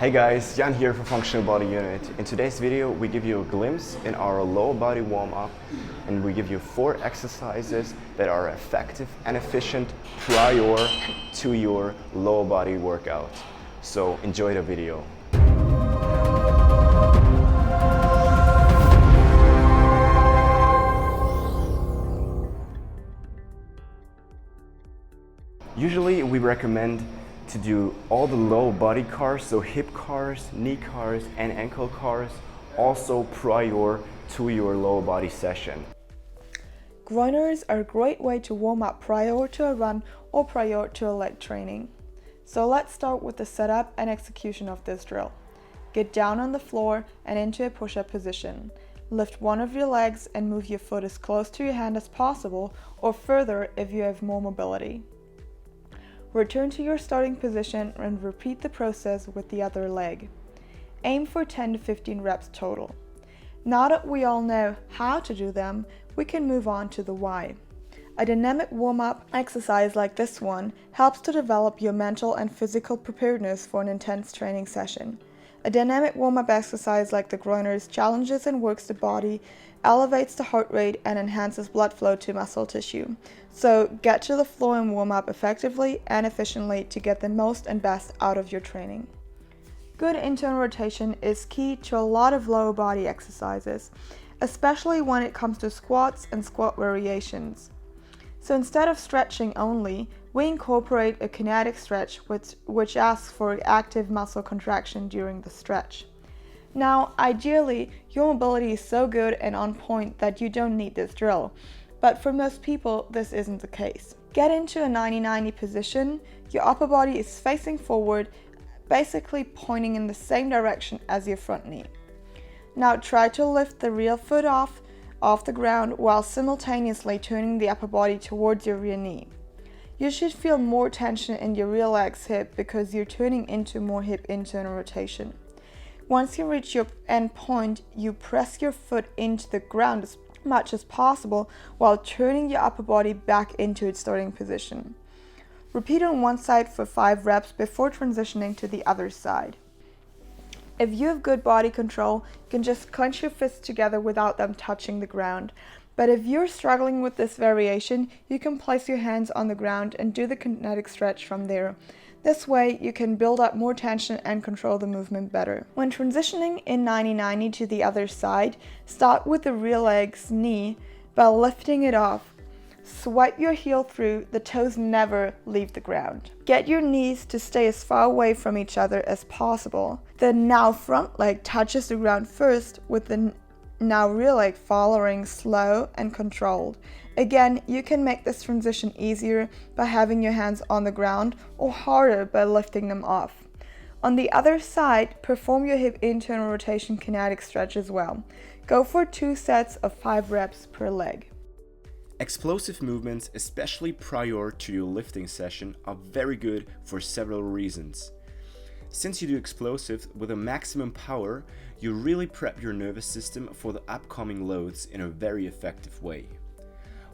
Hey guys, Jan here for Functional Body Unit. In today's video we give you a glimpse in our lower body warm-up and we give you 4 exercises that are effective and efficient prior to your lower body workout. So enjoy the video. Usually we recommend to do all the low body cars, so hip cars, knee cars and ankle cars, also prior to your lower body session. Groaners are a great way to warm up prior to a run or prior to a leg training. So let's start with the setup and execution of this drill. Get down on the floor and into a push-up position. Lift one of your legs and move your foot as close to your hand as possible or further if you have more mobility. Return to your starting position and repeat the process with the other leg. Aim for 10 to 15 reps total. Now that we all know how to do them, we can move on to the why. A dynamic warm-up exercise like this one helps to develop your mental and physical preparedness for an intense training session. A dynamic warm-up exercise like the groaners challenges and works the body, elevates the heart rate, and enhances blood flow to muscle tissue. So get to the floor and warm up effectively and efficiently to get the most and best out of your training. Good internal rotation is key to a lot of lower body exercises, especially when it comes to squats and squat variations. So instead of stretching only, we incorporate a kinetic stretch which asks for active muscle contraction during the stretch. Now, ideally, your mobility is so good and on point that you don't need this drill, but for most people, this isn't the case. Get into a 90-90 position. Your upper body is facing forward, basically pointing in the same direction as your front knee. Now try to lift the rear foot off the ground while simultaneously turning the upper body towards your rear knee. You should feel more tension in your rear leg's hip because you're turning into more hip internal rotation. Once you reach your end point, you press your foot into the ground as much as possible while turning your upper body back into its starting position. Repeat on one side for 5 reps before transitioning to the other side. If you have good body control, you can just clench your fists together without them touching the ground. But if you're struggling with this variation, you can place your hands on the ground and do the kinetic stretch from there. This way, you can build up more tension and control the movement better. When transitioning in 90-90 to the other side, start with the rear leg's knee by lifting it off. Swipe your heel through, the toes never leave the ground. Get your knees to stay as far away from each other as possible. The now front leg touches the ground first, with the now rear leg following slow and controlled. Again, you can make this transition easier by having your hands on the ground or harder by lifting them off. On the other side, perform your hip internal rotation kinetic stretch as well. Go for 2 sets of 5 reps per leg. Explosive movements, especially prior to your lifting session, are very good for several reasons. Since you do explosive with a maximum power, you really prep your nervous system for the upcoming loads in a very effective way.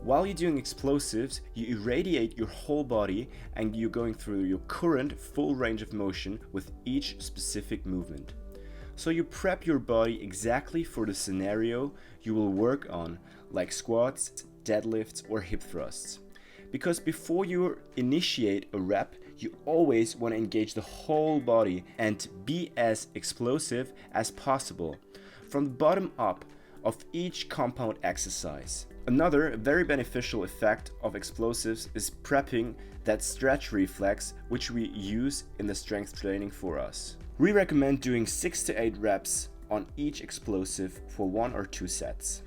While you're doing explosives, you irradiate your whole body and you're going through your current full range of motion with each specific movement. So you prep your body exactly for the scenario you will work on, like squats, deadlifts or hip thrusts. Because before you initiate a rep, you always want to engage the whole body and be as explosive as possible from the bottom up of each compound exercise. Another very beneficial effect of explosives is prepping that stretch reflex which we use in the strength training for us. We recommend doing 6 to 8 reps on each explosive for 1 or 2 sets.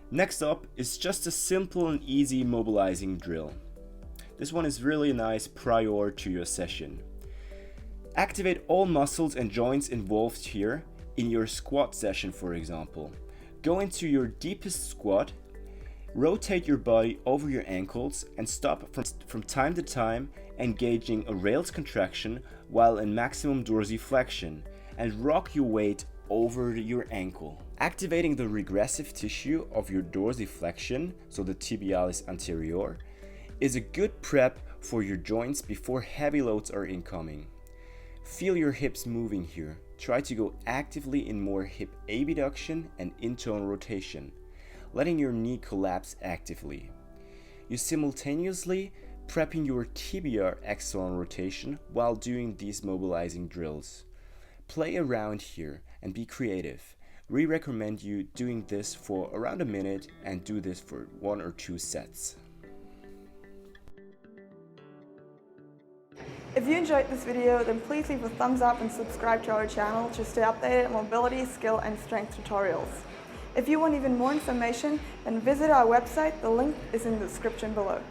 Next up is just a simple and easy mobilizing drill. This one is really nice prior to your session. Activate all muscles and joints involved here in your squat session, for example. Go into your deepest squat, rotate your body over your ankles and stop from time to time engaging a rails contraction while in maximum dorsiflexion and rock your weight over your ankle. Activating the regressive tissue of your dorsiflexion, so the tibialis anterior, is a good prep for your joints before heavy loads are incoming. Feel your hips moving here. Try to go actively in more hip abduction and internal rotation, letting your knee collapse actively. You simultaneously prepping your tibia external rotation while doing these mobilizing drills. Play around here and be creative. We recommend you doing this for around a minute and do this for 1 or 2 sets. If you enjoyed this video, then please leave a thumbs up and subscribe to our channel to stay updated on mobility, skill and strength tutorials. If you want even more information, then visit our website, the link is in the description below.